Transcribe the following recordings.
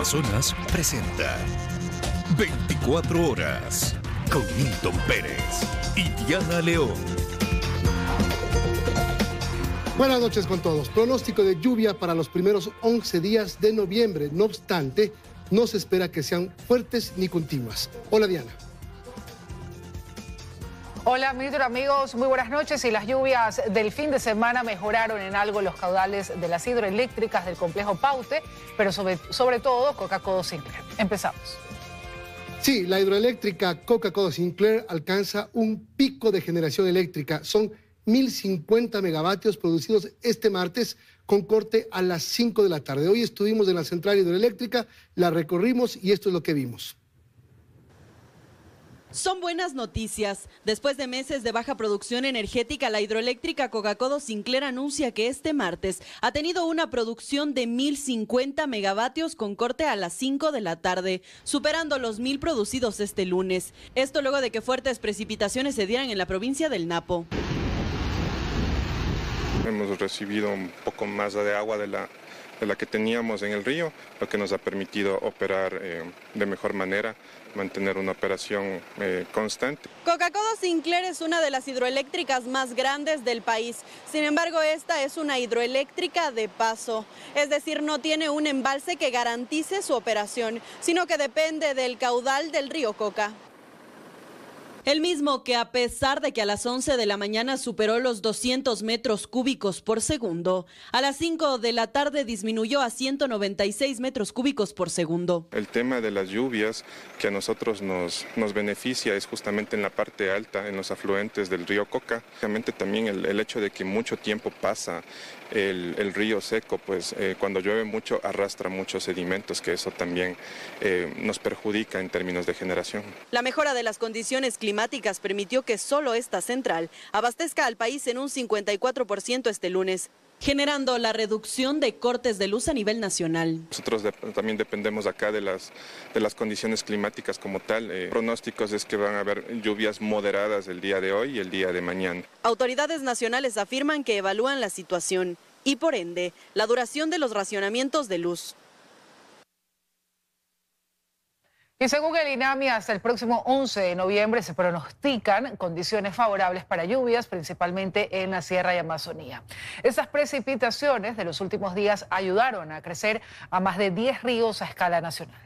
Amazonas presenta 24 horas con Milton Pérez y Diana León. Buenas noches con todos. Pronóstico de lluvia para los primeros 11 días de noviembre. No obstante, no se espera que sean fuertes ni continuas. Hola, Diana. Hola, Milton, amigos, muy buenas noches. Y las lluvias del fin de semana mejoraron en algo los caudales de las hidroeléctricas del complejo Paute, pero sobre todo Coca-Codo Sinclair. Empezamos. Sí, la hidroeléctrica Coca-Codo Sinclair alcanza un pico de generación eléctrica. Son 1.050 megavatios producidos este martes con corte a las 5 de la tarde. Hoy estuvimos en la central hidroeléctrica, la recorrimos y esto es lo que vimos. Son buenas noticias. Después de meses de baja producción energética, la hidroeléctrica Coca-Codo Sinclair anuncia que este martes ha tenido una producción de 1.050 megavatios con corte a las 5 de la tarde, superando los 1.000 producidos este lunes. Esto luego de que fuertes precipitaciones se dieran en la provincia del Napo. Hemos recibido un poco más de agua de la que teníamos en el río, lo que nos ha permitido operar de mejor manera, mantener una operación constante. Coca-Codo Sinclair es una de las hidroeléctricas más grandes del país. Sin embargo, esta es una hidroeléctrica de paso. Es decir, no tiene un embalse que garantice su operación, sino que depende del caudal del río Coca. El mismo que a pesar de que a las 11 de la mañana superó los 200 metros cúbicos por segundo, a las 5 de la tarde disminuyó a 196 metros cúbicos por segundo. El tema de las lluvias que a nosotros nos beneficia es justamente en la parte alta, en los afluentes del río Coca. Realmente también el hecho de que mucho tiempo pasa el río seco, pues cuando llueve mucho arrastra muchos sedimentos, que eso también nos perjudica en términos de generación. La mejora de las condiciones climáticas permitió que solo esta central abastezca al país en un 54% este lunes, generando la reducción de cortes de luz a nivel nacional. Nosotros también dependemos acá de las condiciones climáticas como tal. Pronósticos es que van a haber lluvias moderadas el día de hoy y el día de mañana. Autoridades nacionales afirman que evalúan la situación y por ende la duración de los racionamientos de luz. Y según el INAMI, hasta el próximo 11 de noviembre se pronostican condiciones favorables para lluvias, principalmente en la Sierra y Amazonía. Estas precipitaciones de los últimos días ayudaron a crecer a más de 10 ríos a escala nacional.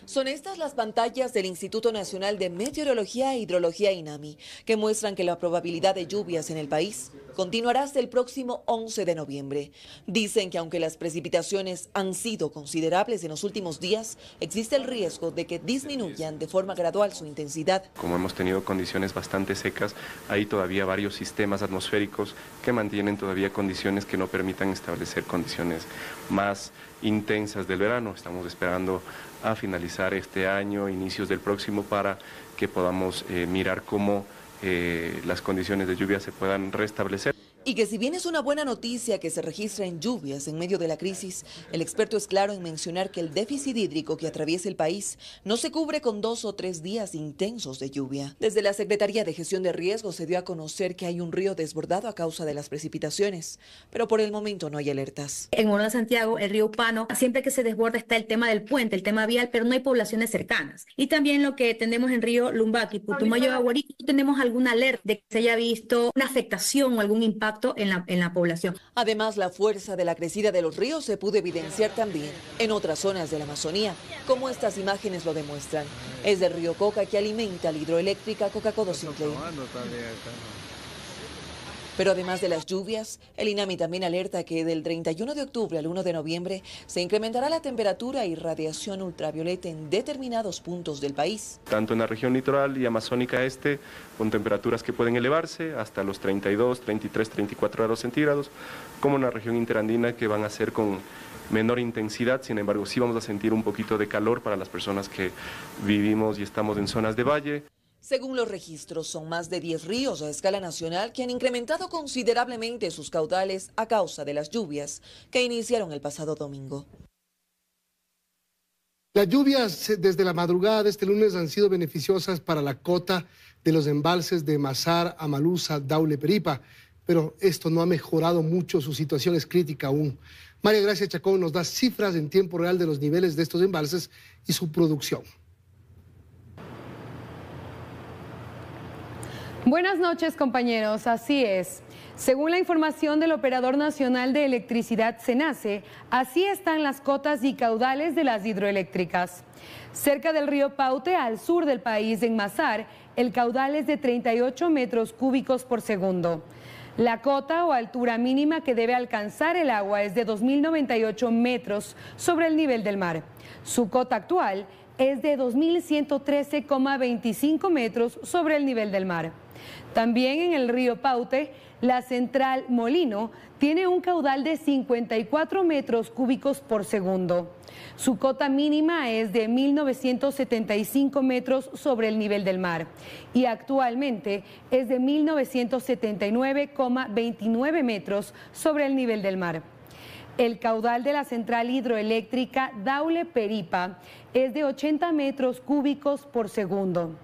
Son estas las pantallas del Instituto Nacional de Meteorología e Hidrología INAMI, que muestran que la probabilidad de lluvias en el país continuará hasta el próximo 11 de noviembre. Dicen que aunque las precipitaciones han sido considerables en los últimos días, existe el riesgo de que disminuyan de forma gradual su intensidad. Como hemos tenido condiciones bastante secas, hay todavía varios sistemas atmosféricos que mantienen todavía condiciones que no permitan establecer condiciones más intensas del verano. Estamos esperando a finalizar este año, inicios del próximo, para que podamos mirar cómo las condiciones de lluvia se puedan restablecer. Y que si bien es una buena noticia que se registren lluvias en medio de la crisis, el experto es claro en mencionar que el déficit hídrico que atraviesa el país no se cubre con 2 o 3 días intensos de lluvia. Desde la Secretaría de Gestión de Riesgos se dio a conocer que hay un río desbordado a causa de las precipitaciones, pero por el momento no hay alertas. En Morona Santiago, el río Pano, siempre que se desborda está el tema del puente, el tema vial, pero no hay poblaciones cercanas. Y también lo que tenemos en río Lumbaqui, Putumayo, Aguarico, tenemos alguna alerta de que se haya visto una afectación o algún impacto en la población. Además, la fuerza de la crecida de los ríos se pudo evidenciar también en otras zonas de la Amazonía, como estas imágenes lo demuestran. Es del río Coca que alimenta la hidroeléctrica Coca-Codo Sinclair. Pero además de las lluvias, el INAMI también alerta que del 31 de octubre al 1 de noviembre se incrementará la temperatura y radiación ultravioleta en determinados puntos del país. Tanto en la región litoral y amazónica este, con temperaturas que pueden elevarse hasta los 32, 33, 34 grados centígrados, como en la región interandina, que van a ser con menor intensidad. Sin embargo, sí vamos a sentir un poquito de calor para las personas que vivimos y estamos en zonas de valle. Según los registros, son más de 10 ríos a escala nacional que han incrementado considerablemente sus caudales a causa de las lluvias que iniciaron el pasado domingo. Las lluvias desde la madrugada de este lunes han sido beneficiosas para la cota de los embalses de Mazar, Amalusa, Daule, Peripa, pero esto no ha mejorado mucho, su situación es crítica aún. María Gracia Chacón nos da cifras en tiempo real de los niveles de estos embalses y su producción. Buenas noches, compañeros. Así es. Según la información del Operador Nacional de Electricidad, SENACE, así están las cotas y caudales de las hidroeléctricas. Cerca del río Paute, al sur del país, en Mazar, el caudal es de 38 metros cúbicos por segundo. La cota o altura mínima que debe alcanzar el agua es de 2.098 metros sobre el nivel del mar. Su cota actual es de 2.113,25 metros sobre el nivel del mar. También en el río Paute, la central Molino tiene un caudal de 54 metros cúbicos por segundo. Su cota mínima es de 1.975 metros sobre el nivel del mar y actualmente es de 1.979,29 metros sobre el nivel del mar. El caudal de la central hidroeléctrica Daule-Peripa es de 80 metros cúbicos por segundo.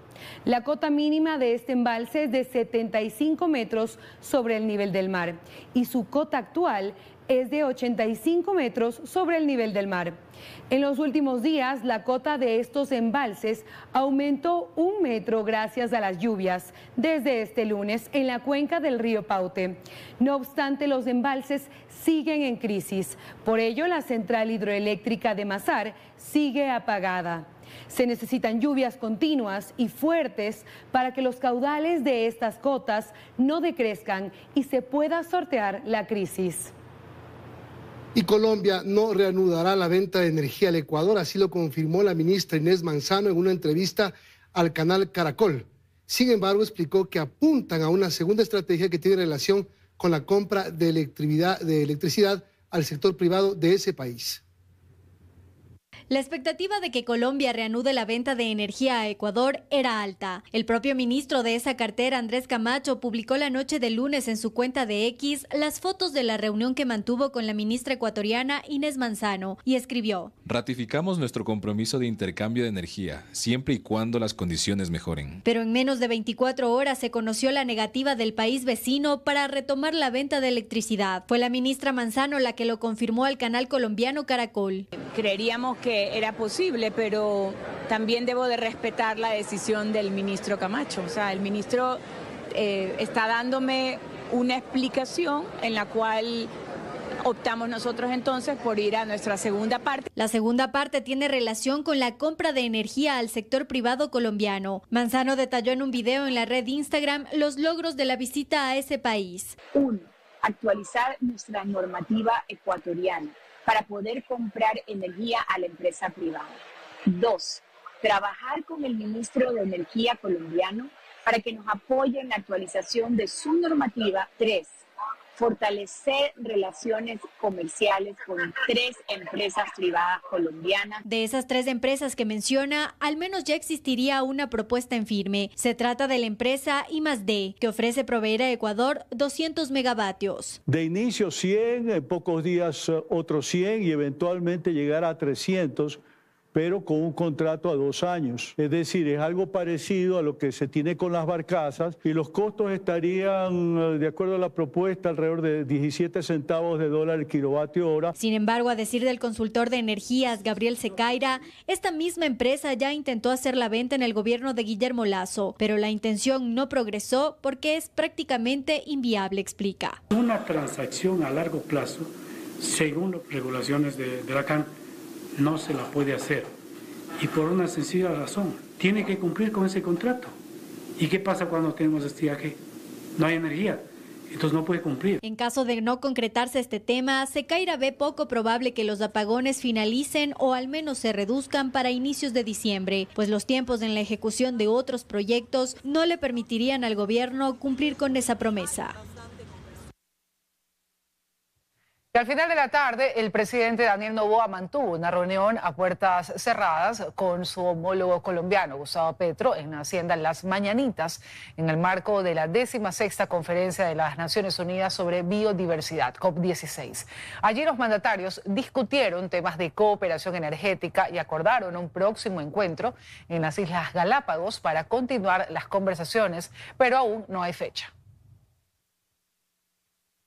La cota mínima de este embalse es de 75 metros sobre el nivel del mar y su cota actual es de 85 metros sobre el nivel del mar. En los últimos días, la cota de estos embalses aumentó 1 metro gracias a las lluvias desde este lunes en la cuenca del río Paute. No obstante, los embalses siguen en crisis. Por ello, la central hidroeléctrica de Mazar sigue apagada. Se necesitan lluvias continuas y fuertes para que los caudales de estas cotas no decrezcan y se pueda sortear la crisis. Y Colombia no reanudará la venta de energía al Ecuador, así lo confirmó la ministra Inés Manzano en una entrevista al canal Caracol. Sin embargo, explicó que apuntan a una segunda estrategia que tiene relación con la compra de electricidad al sector privado de ese país. La expectativa de que Colombia reanude la venta de energía a Ecuador era alta. El propio ministro de esa cartera, Andrés Camacho, publicó la noche del lunes en su cuenta de X las fotos de la reunión que mantuvo con la ministra ecuatoriana Inés Manzano y escribió: ratificamos nuestro compromiso de intercambio de energía, siempre y cuando las condiciones mejoren. Pero en menos de 24 horas se conoció la negativa del país vecino para retomar la venta de electricidad. Fue la ministra Manzano la que lo confirmó al canal colombiano Caracol. Creeríamos que era posible, pero también debo de respetar la decisión del ministro Camacho. O sea, el ministro está dándome una explicación en la cual optamos nosotros entonces por ir a nuestra segunda parte. La segunda parte tiene relación con la compra de energía al sector privado colombiano. Manzano detalló en un video en la red Instagram los logros de la visita a ese país. 1. Actualizar nuestra normativa ecuatoriana para poder comprar energía a la empresa privada. 2. Trabajar con el ministro de Energía colombiano para que nos apoye en la actualización de su normativa. 3. Fortalecer relaciones comerciales con 3 empresas privadas colombianas. De esas 3 empresas que menciona, al menos ya existiría una propuesta en firme. Se trata de la empresa I+D, que ofrece proveer a Ecuador 200 megavatios. De inicio 100, en pocos días otros 100 y eventualmente llegar a 300, pero con un contrato a 2 años. Es decir, es algo parecido a lo que se tiene con las barcazas y los costos estarían, de acuerdo a la propuesta, alrededor de 17 centavos de dólar el kilovatio hora. Sin embargo, a decir del consultor de energías, Gabriel Secaira, esta misma empresa ya intentó hacer la venta en el gobierno de Guillermo Lasso, pero la intención no progresó porque es prácticamente inviable, explica. Una transacción a largo plazo, según las regulaciones de la CAN, no se la puede hacer, y por una sencilla razón: tiene que cumplir con ese contrato. ¿Y qué pasa cuando tenemos estiaje? No hay energía, entonces no puede cumplir. En caso de no concretarse este tema, Secaira ve poco probable que los apagones finalicen o al menos se reduzcan para inicios de diciembre, pues los tiempos en la ejecución de otros proyectos no le permitirían al gobierno cumplir con esa promesa. Y al final de la tarde, el presidente Daniel Noboa mantuvo una reunión a puertas cerradas con su homólogo colombiano, Gustavo Petro, en la Hacienda Las Mañanitas, en el marco de la 16ª Conferencia de las Naciones Unidas sobre Biodiversidad, COP16. Allí los mandatarios discutieron temas de cooperación energética y acordaron un próximo encuentro en las Islas Galápagos para continuar las conversaciones, pero aún no hay fecha.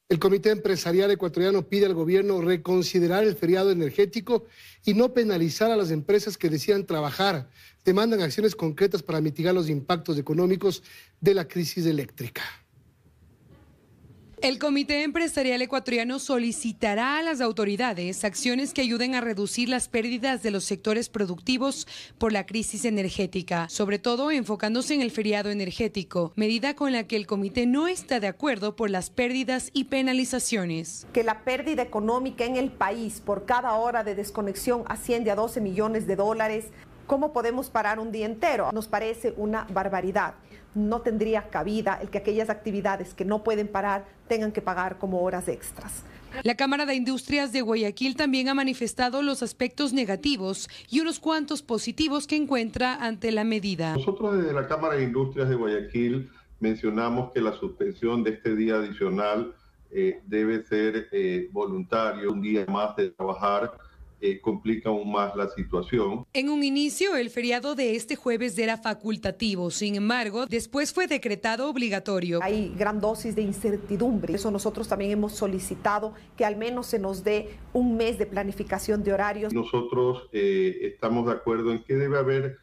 El Comité Empresarial Ecuatoriano pide al gobierno reconsiderar el feriado energético y no penalizar a las empresas que decidan trabajar. Demandan acciones concretas para mitigar los impactos económicos de la crisis eléctrica. El Comité Empresarial Ecuatoriano solicitará a las autoridades acciones que ayuden a reducir las pérdidas de los sectores productivos por la crisis energética, sobre todo enfocándose en el feriado energético, medida con la que el comité no está de acuerdo por las pérdidas y penalizaciones. Que la pérdida económica en el país por cada hora de desconexión asciende a 12 millones de dólares. ¿Cómo podemos parar un día entero? Nos parece una barbaridad. No tendría cabida el que aquellas actividades que no pueden parar tengan que pagar como horas extras. La Cámara de Industrias de Guayaquil también ha manifestado los aspectos negativos y unos cuantos positivos que encuentra ante la medida. Nosotros desde la Cámara de Industrias de Guayaquil mencionamos que la suspensión de este día adicional debe ser voluntario. Un día más de trabajar complica aún más la situación. En un inicio, el feriado de este jueves era facultativo, sin embargo, después fue decretado obligatorio. Hay gran dosis de incertidumbre, por eso nosotros también hemos solicitado que al menos se nos dé un mes de planificación de horarios. Nosotros estamos de acuerdo en que debe haber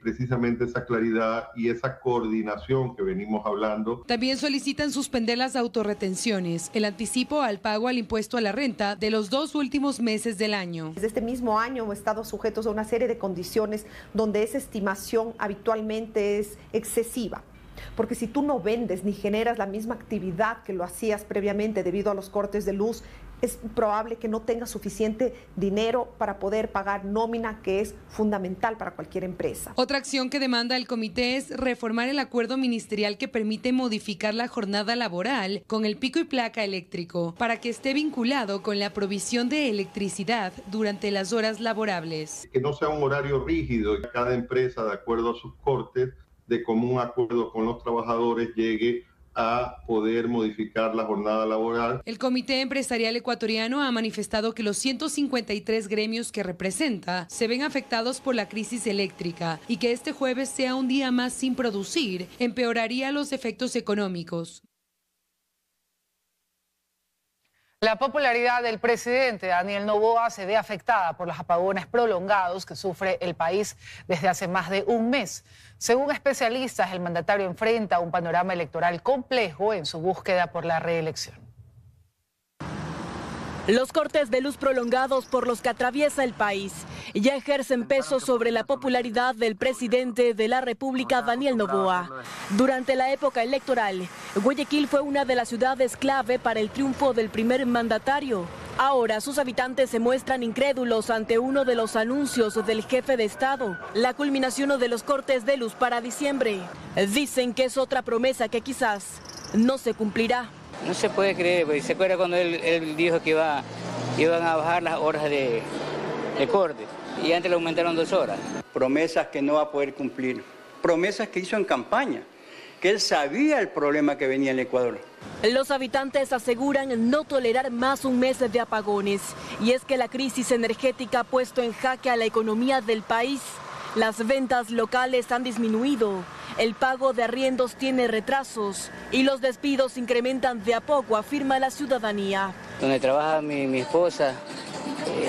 precisamente esa claridad y esa coordinación que venimos hablando. También solicitan suspender las autorretenciones, el anticipo al pago al impuesto a la renta de los 2 últimos meses del año. Desde este mismo año hemos estado sujetos a una serie de condiciones donde esa estimación habitualmente es excesiva. Porque si tú no vendes ni generas la misma actividad que lo hacías previamente debido a los cortes de luz, es probable que no tengas suficiente dinero para poder pagar nómina, que es fundamental para cualquier empresa. Otra acción que demanda el comité es reformar el acuerdo ministerial que permite modificar la jornada laboral con el pico y placa eléctrico para que esté vinculado con la provisión de electricidad durante las horas laborables. Que no sea un horario rígido y cada empresa, de acuerdo a sus cortes, de común acuerdo con los trabajadores, llegue a poder modificar la jornada laboral. El Comité Empresarial Ecuatoriano ha manifestado que los 153 gremios que representa se ven afectados por la crisis eléctrica y que este jueves sea un día más sin producir empeoraría los efectos económicos. La popularidad del presidente Daniel Noboa se ve afectada por los apagones prolongados que sufre el país desde hace más de un mes. Según especialistas, el mandatario enfrenta un panorama electoral complejo en su búsqueda por la reelección. Los cortes de luz prolongados por los que atraviesa el país ya ejercen peso sobre la popularidad del presidente de la República, Daniel Noboa. Durante la época electoral, Guayaquil fue una de las ciudades clave para el triunfo del primer mandatario. Ahora sus habitantes se muestran incrédulos ante uno de los anuncios del jefe de Estado, la culminación de los cortes de luz para diciembre. Dicen que es otra promesa que quizás no se cumplirá. No se puede creer, porque se acuerda cuando él dijo que iban a bajar las horas de corte y antes le aumentaron 2 horas. Promesas que no va a poder cumplir, promesas que hizo en campaña, que él sabía el problema que venía en Ecuador. Los habitantes aseguran no tolerar más un mes de apagones, y es que la crisis energética ha puesto en jaque a la economía del país. Las ventas locales han disminuido, el pago de arriendos tiene retrasos y los despidos incrementan de a poco, afirma la ciudadanía. Donde trabaja mi esposa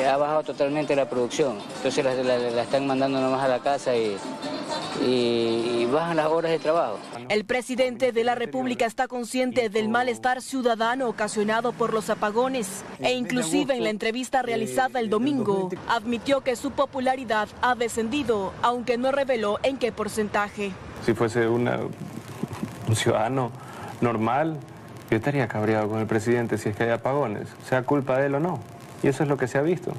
ha bajado totalmente la producción, entonces la están mandando nomás a la casa y bajan las horas de trabajo. El presidente de la República está consciente del malestar ciudadano ocasionado por los apagones e inclusive en la entrevista realizada el domingo admitió que su popularidad ha descendido, aunque no reveló en qué porcentaje. Si fuese un ciudadano normal, yo estaría cabreado con el presidente si es que hay apagones, sea culpa de él o no. Y eso es lo que se ha visto.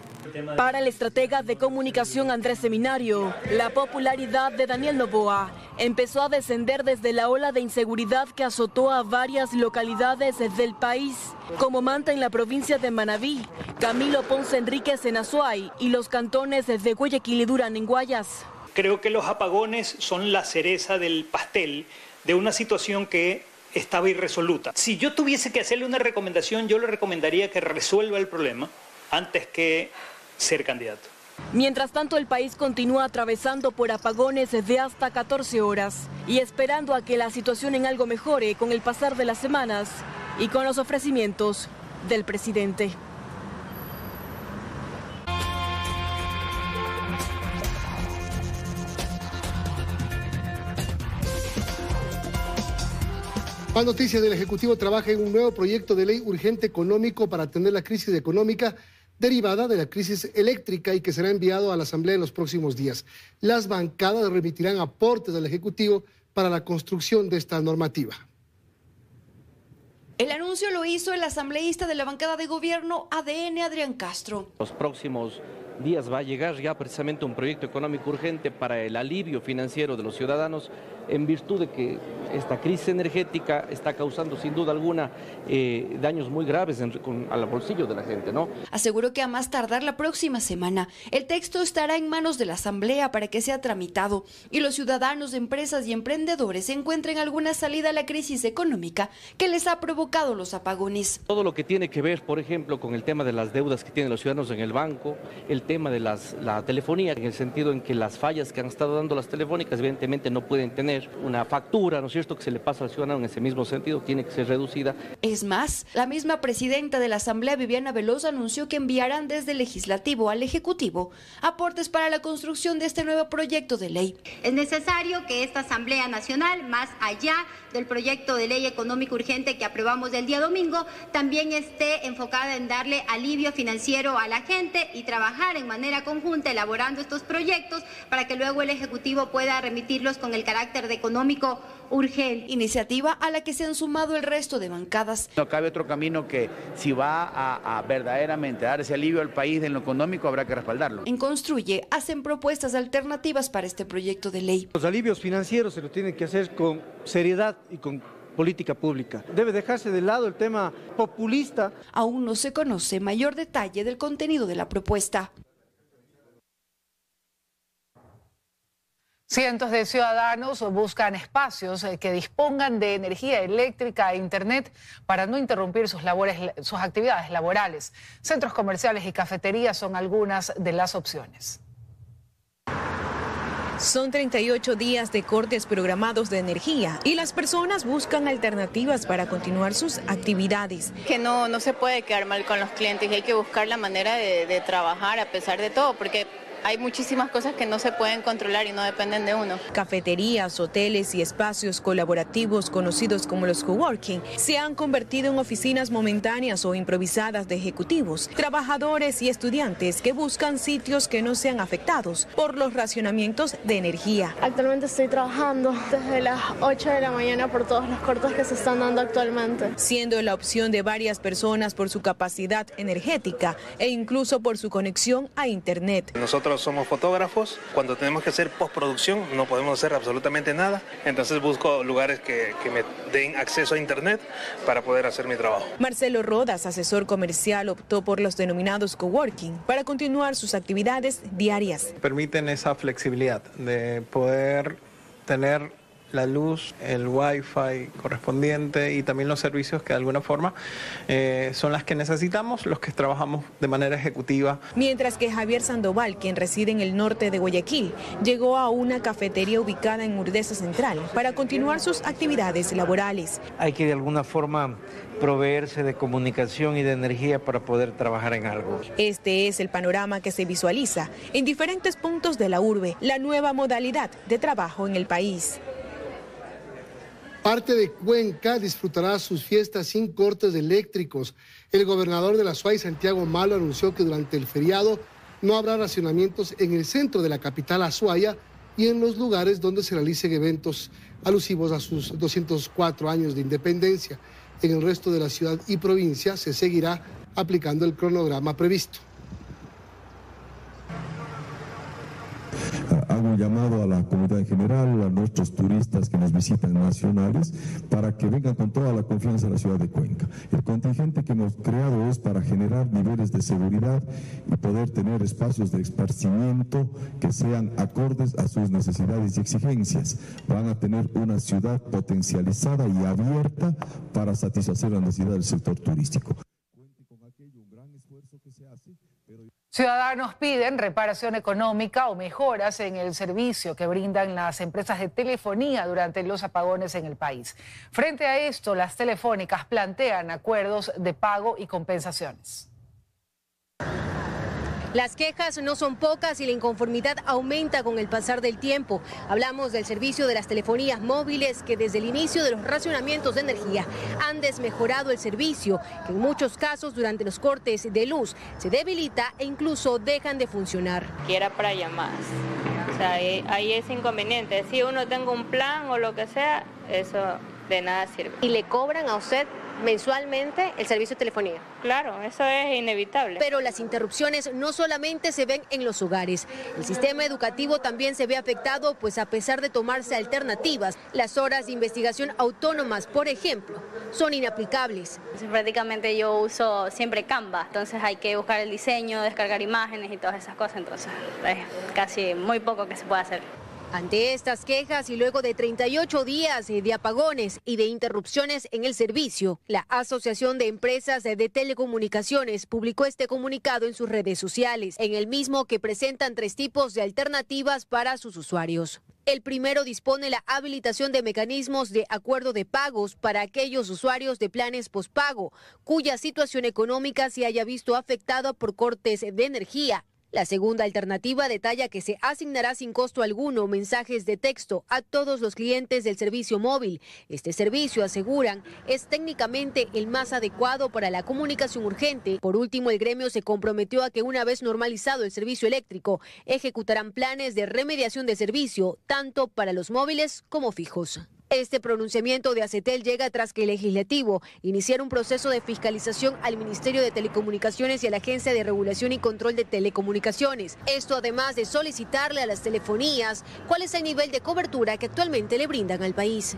Para el estratega de comunicación Andrés Seminario, la popularidad de Daniel Noboa empezó a descender desde la ola de inseguridad que azotó a varias localidades del país, como Manta en la provincia de Manabí, Camilo Ponce Enríquez en Azuay y los cantones de Guayaquil y Durán en Guayas. Creo que los apagones son la cereza del pastel de una situación que estaba irresoluta. Si yo tuviese que hacerle una recomendación, yo le recomendaría que resuelva el problema antes que ser candidato. Mientras tanto, el país continúa atravesando por apagones de hasta 14 horas y esperando a que la situación en algo mejore con el pasar de las semanas, y con los ofrecimientos del presidente. Más noticias. Del Ejecutivo trabaja en un nuevo proyecto de ley urgente económico para atender la crisis económica derivada de la crisis eléctrica y que será enviado a la Asamblea en los próximos días. Las bancadas remitirán aportes al Ejecutivo para la construcción de esta normativa. El anuncio lo hizo el asambleísta de la bancada de gobierno ADN, Adrián Castro. Los próximos días va a llegar ya precisamente un proyecto económico urgente para el alivio financiero de los ciudadanos en virtud de que esta crisis energética está causando sin duda alguna daños muy graves al bolsillo de la gente, ¿no? Aseguró que a más tardar la próxima semana el texto estará en manos de la Asamblea para que sea tramitado y los ciudadanos, empresas y emprendedores encuentren alguna salida a la crisis económica que les ha provocado los apagones. Todo lo que tiene que ver, por ejemplo, con el tema de las deudas que tienen los ciudadanos en el banco, el tema de la telefonía, en el sentido en que las fallas que han estado dando las telefónicas evidentemente no pueden tener una factura, ¿no es cierto?, que se le pasa al ciudadano en ese mismo sentido, tiene que ser reducida. Es más, la misma presidenta de la Asamblea, Viviana Veloz, anunció que enviarán desde el Legislativo al Ejecutivo aportes para la construcción de este nuevo proyecto de ley. Es necesario que esta Asamblea Nacional, más allá del proyecto de ley económico urgente que aprobamos el día domingo, también esté enfocada en darle alivio financiero a la gente y trabajar en manera conjunta elaborando estos proyectos para que luego el Ejecutivo pueda remitirlos con el carácter de económico urgente. Iniciativa a la que se han sumado el resto de bancadas. No cabe otro camino que si va a verdaderamente dar ese alivio al país en lo económico, habrá que respaldarlo. En Construye hacen propuestas alternativas para este proyecto de ley. Los alivios financieros se los tienen que hacer con seriedad y con política pública. Debe dejarse de lado el tema populista. Aún no se conoce mayor detalle del contenido de la propuesta. Cientos de ciudadanos buscan espacios que dispongan de energía eléctrica e internet para no interrumpir sus actividades laborales. Centros comerciales y cafeterías son algunas de las opciones. Son 38 días de cortes programados de energía y las personas buscan alternativas para continuar sus actividades. Que no se puede quedar mal con los clientes y hay que buscar la manera de trabajar a pesar de todo, porque hay muchísimas cosas que no se pueden controlar y no dependen de uno. Cafeterías, hoteles y espacios colaborativos conocidos como los coworking se han convertido en oficinas momentáneas o improvisadas de ejecutivos, trabajadores y estudiantes que buscan sitios que no sean afectados por los racionamientos de energía. Actualmente estoy trabajando desde las 8 de la mañana por todos los cortes que se están dando actualmente. Siendo la opción de varias personas por su capacidad energética e incluso por su conexión a internet. Nosotros somos fotógrafos, cuando tenemos que hacer postproducción no podemos hacer absolutamente nada, entonces busco lugares que me den acceso a internet para poder hacer mi trabajo. Marcelo Rodas, asesor comercial, optó por los denominados coworking para continuar sus actividades diarias. Permiten esa flexibilidad de poder tener la luz, el wifi correspondiente y también los servicios que de alguna forma son las que necesitamos, los que trabajamos de manera ejecutiva. Mientras que Javier Sandoval, quien reside en el norte de Guayaquil, llegó a una cafetería ubicada en Urdesa Central para continuar sus actividades laborales. Hay que de alguna forma proveerse de comunicación y de energía para poder trabajar en algo. Este es el panorama que se visualiza en diferentes puntos de la urbe, la nueva modalidad de trabajo en el país. Parte de Cuenca disfrutará sus fiestas sin cortes eléctricos. El gobernador de la SUAY, Santiago Malo, anunció que durante el feriado no habrá racionamientos en el centro de la capital Azuaya y en los lugares donde se realicen eventos alusivos a sus 204 años de independencia. En el resto de la ciudad y provincia se seguirá aplicando el cronograma previsto. Hago un llamado a la comunidad en general, a nuestros turistas que nos visitan nacionales, para que vengan con toda la confianza a la ciudad de Cuenca. El contingente que hemos creado es para generar niveles de seguridad y poder tener espacios de esparcimiento que sean acordes a sus necesidades y exigencias. Van a tener una ciudad potencializada y abierta para satisfacer la necesidad del sector turístico. Ciudadanos piden reparación económica o mejoras en el servicio que brindan las empresas de telefonía durante los apagones en el país. Frente a esto, las telefónicas plantean acuerdos de pago y compensaciones. Las quejas no son pocas y la inconformidad aumenta con el pasar del tiempo. Hablamos del servicio de las telefonías móviles que desde el inicio de los racionamientos de energía han desmejorado el servicio, que en muchos casos durante los cortes de luz se debilita e incluso dejan de funcionar. Que era para llamadas. O sea, ahí es inconveniente. Si uno tenga un plan o lo que sea, eso de nada sirve. ¿Y le cobran a usted mensualmente el servicio de telefonía? Claro, eso es inevitable. Pero las interrupciones no solamente se ven en los hogares. El sistema educativo también se ve afectado, pues a pesar de tomarse alternativas, las horas de investigación autónomas, por ejemplo, son inaplicables. Prácticamente yo uso siempre Canva, entonces hay que buscar el diseño, descargar imágenes y todas esas cosas, entonces es casi muy poco que se puede hacer. Ante estas quejas y luego de 38 días de apagones y de interrupciones en el servicio, la Asociación de Empresas de Telecomunicaciones publicó este comunicado en sus redes sociales, en el mismo que presentan 3 tipos de alternativas para sus usuarios. El primero dispone la habilitación de mecanismos de acuerdo de pagos para aquellos usuarios de planes pospago, cuya situación económica se haya visto afectada por cortes de energía. La segunda alternativa detalla que se asignará sin costo alguno mensajes de texto a todos los clientes del servicio móvil. Este servicio, aseguran, es técnicamente el más adecuado para la comunicación urgente. Por último, el gremio se comprometió a que una vez normalizado el servicio eléctrico, ejecutarán planes de remediación de servicio, tanto para los móviles como fijos. Este pronunciamiento de ACETEL llega tras que el Legislativo iniciara un proceso de fiscalización al Ministerio de Telecomunicaciones y a la Agencia de Regulación y Control de Telecomunicaciones. Esto además de solicitarle a las telefonías cuál es el nivel de cobertura que actualmente le brindan al país.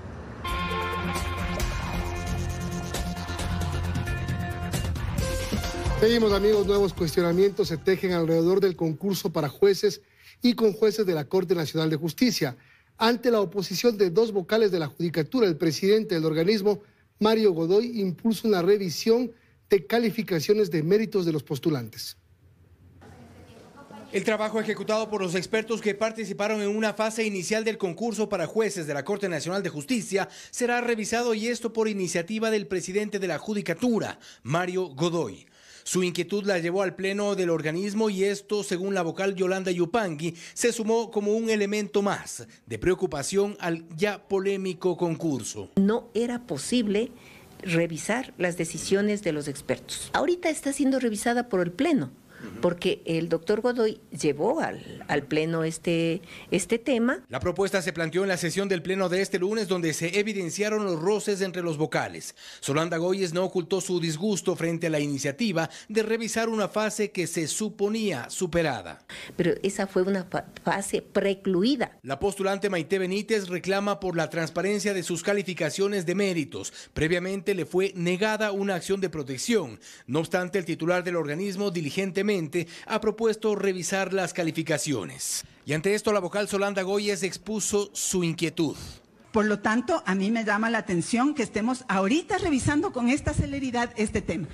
Seguimos, amigos. Nuevos cuestionamientos se tejen alrededor del concurso para jueces y con jueces de la Corte Nacional de Justicia. Ante la oposición de 2 vocales de la Judicatura, el presidente del organismo, Mario Godoy, impulsa una revisión de calificaciones de méritos de los postulantes. El trabajo ejecutado por los expertos que participaron en una fase inicial del concurso para jueces de la Corte Nacional de Justicia será revisado, y esto por iniciativa del presidente de la Judicatura, Mario Godoy. Su inquietud la llevó al pleno del organismo y esto, según la vocal Yolanda Yupangui, se sumó como un elemento más de preocupación al ya polémico concurso. No era posible revisar las decisiones de los expertos. Ahorita está siendo revisada por el pleno, porque el doctor Godoy llevó al pleno este tema. La propuesta se planteó en la sesión del pleno de este lunes, donde se evidenciaron los roces entre los vocales. Solanda Goyes no ocultó su disgusto frente a la iniciativa de revisar una fase que se suponía superada. Pero esa fue una fase precluida. La postulante Maite Benítez reclama por la transparencia de sus calificaciones de méritos. Previamente le fue negada una acción de protección. No obstante, el titular del organismo diligentemente ha propuesto revisar las calificaciones. Y ante esto, la vocal Solanda Goyes expuso su inquietud. Por lo tanto, a mí me llama la atención que estemos ahorita revisando con esta celeridad este tema.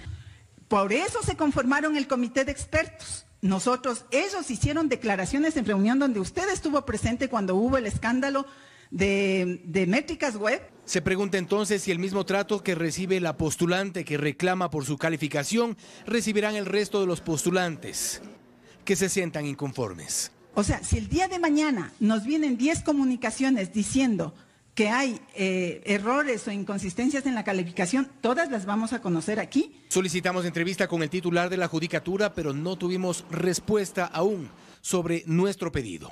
Por eso se conformaron el comité de expertos. Ellos hicieron declaraciones en reunión donde usted estuvo presente cuando hubo el escándalo de métricas web. Se pregunta entonces si el mismo trato que recibe la postulante que reclama por su calificación recibirán el resto de los postulantes que se sientan inconformes. O sea, si el día de mañana nos vienen 10 comunicaciones diciendo que hay errores o inconsistencias en la calificación, todas las vamos a conocer aquí. Solicitamos entrevista con el titular de la Judicatura, pero no tuvimos respuesta aún sobre nuestro pedido.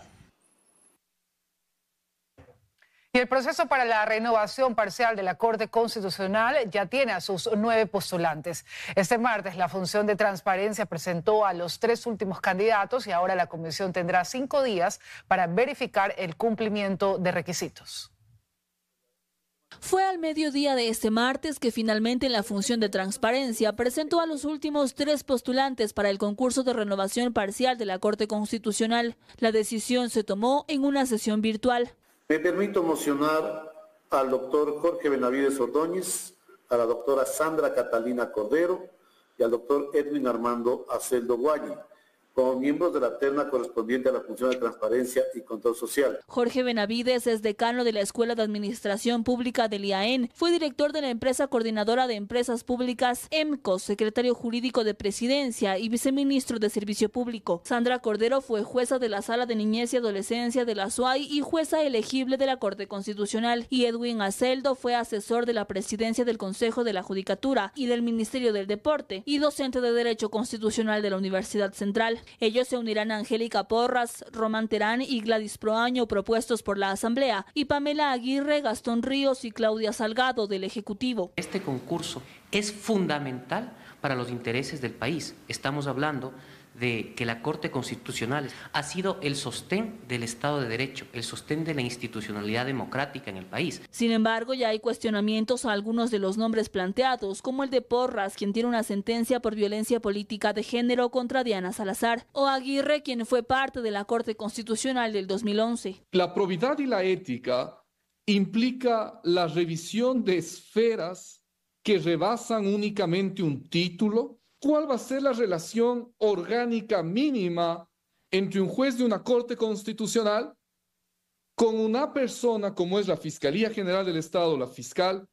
Y el proceso para la renovación parcial de la Corte Constitucional ya tiene a sus 9 postulantes. Este martes la función de transparencia presentó a los 3 últimos candidatos y ahora la comisión tendrá 5 días para verificar el cumplimiento de requisitos. Fue al mediodía de este martes que finalmente la función de transparencia presentó a los últimos 3 postulantes para el concurso de renovación parcial de la Corte Constitucional. La decisión se tomó en una sesión virtual. Me permito mocionar al doctor Jorge Benavides Ordóñez, a la doctora Sandra Catalina Cordero, y al doctor Edwin Armando Aceldo Guayi, como miembros de la terna correspondiente a la función de transparencia y control social. Jorge Benavides es decano de la Escuela de Administración Pública del IAEN, fue director de la empresa coordinadora de empresas públicas EMCO, secretario jurídico de Presidencia y viceministro de Servicio Público. Sandra Cordero fue jueza de la Sala de Niñez y Adolescencia de la SUAY y jueza elegible de la Corte Constitucional, y Edwin Aceldo fue asesor de la Presidencia del Consejo de la Judicatura y del Ministerio del Deporte y docente de Derecho Constitucional de la Universidad Central. Ellos se unirán a Angélica Porras, Román Terán y Gladys Proaño, propuestos por la Asamblea, y Pamela Aguirre, Gastón Ríos y Claudia Salgado del Ejecutivo. Este concurso es fundamental para los intereses del país. Estamos hablando de que la Corte Constitucional ha sido el sostén del Estado de Derecho, el sostén de la institucionalidad democrática en el país. Sin embargo, ya hay cuestionamientos a algunos de los nombres planteados, como el de Porras, quien tiene una sentencia por violencia política de género contra Diana Salazar, o Aguirre, quien fue parte de la Corte Constitucional del 2011. La probidad y la ética implica la revisión de esferas que rebasan únicamente un título. ¿Cuál va a ser la relación orgánica mínima entre un juez de una Corte Constitucional con una persona como es la Fiscalía General del Estado, la fiscal,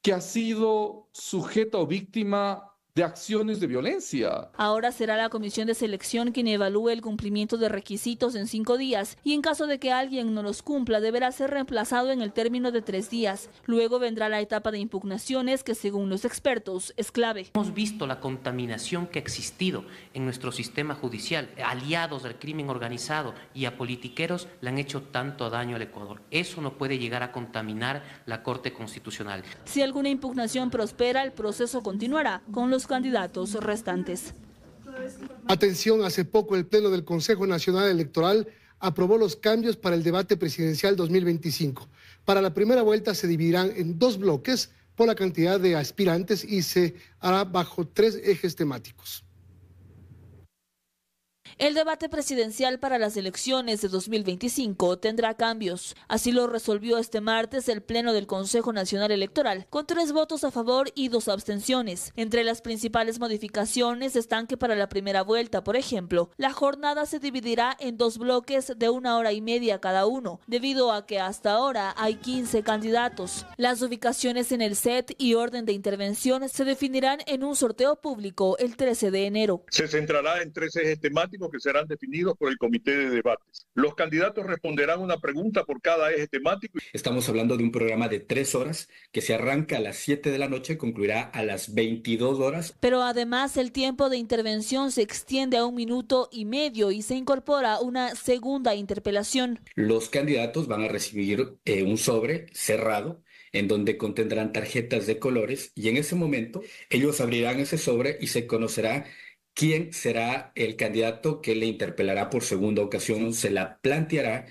que ha sido sujeta o víctima de acciones de violencia? Ahora será la comisión de selección quien evalúe el cumplimiento de requisitos en 5 días y en caso de que alguien no los cumpla deberá ser reemplazado en el término de 3 días. Luego vendrá la etapa de impugnaciones que según los expertos es clave. Hemos visto la contaminación que ha existido en nuestro sistema judicial. Aliados al crimen organizado y a politiqueros le han hecho tanto daño al Ecuador. Eso no puede llegar a contaminar la Corte Constitucional. Si alguna impugnación prospera, el proceso continuará con los candidatos restantes. Atención, hace poco el Pleno del Consejo Nacional Electoral aprobó los cambios para el debate presidencial 2025. Para la primera vuelta se dividirán en 2 bloques por la cantidad de aspirantes y se hará bajo 3 ejes temáticos. El debate presidencial para las elecciones de 2025 tendrá cambios. Así lo resolvió este martes el Pleno del Consejo Nacional Electoral, con 3 votos a favor y 2 abstenciones. Entre las principales modificaciones están que para la primera vuelta, por ejemplo, la jornada se dividirá en 2 bloques de 1 hora y media cada uno, debido a que hasta ahora hay 15 candidatos. Las ubicaciones en el set y orden de intervención se definirán en un sorteo público el 13 de enero. Se centrará en 3 ejes temáticos que serán definidos por el Comité de Debates. Los candidatos responderán una pregunta por cada eje temático. Estamos hablando de un programa de 3 horas que se arranca a las 7 de la noche y concluirá a las 22 horas. Pero además el tiempo de intervención se extiende a 1 minuto y medio y se incorpora una segunda interpelación. Los candidatos van a recibir un sobre cerrado en donde contendrán tarjetas de colores y en ese momento ellos abrirán ese sobre y se conocerá quién será el candidato que le interpelará por segunda ocasión. Se la planteará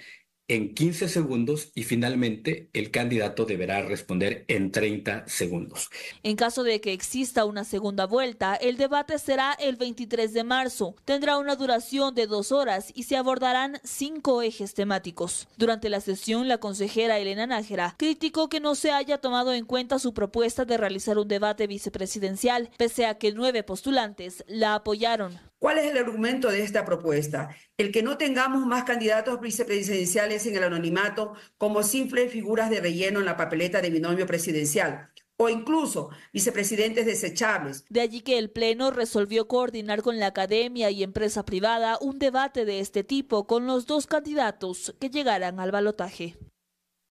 en 15 segundos y finalmente el candidato deberá responder en 30 segundos. En caso de que exista una segunda vuelta, el debate será el 23 de marzo. Tendrá una duración de 2 horas y se abordarán 5 ejes temáticos. Durante la sesión, la consejera Elena Nájera criticó que no se haya tomado en cuenta su propuesta de realizar un debate vicepresidencial, pese a que 9 postulantes la apoyaron. ¿Cuál es el argumento de esta propuesta? El que no tengamos más candidatos vicepresidenciales en el anonimato como simples figuras de relleno en la papeleta de binomio presidencial, o incluso vicepresidentes desechables. De allí que el Pleno resolvió coordinar con la academia y empresa privada un debate de este tipo con los 2 candidatos que llegaran al balotaje.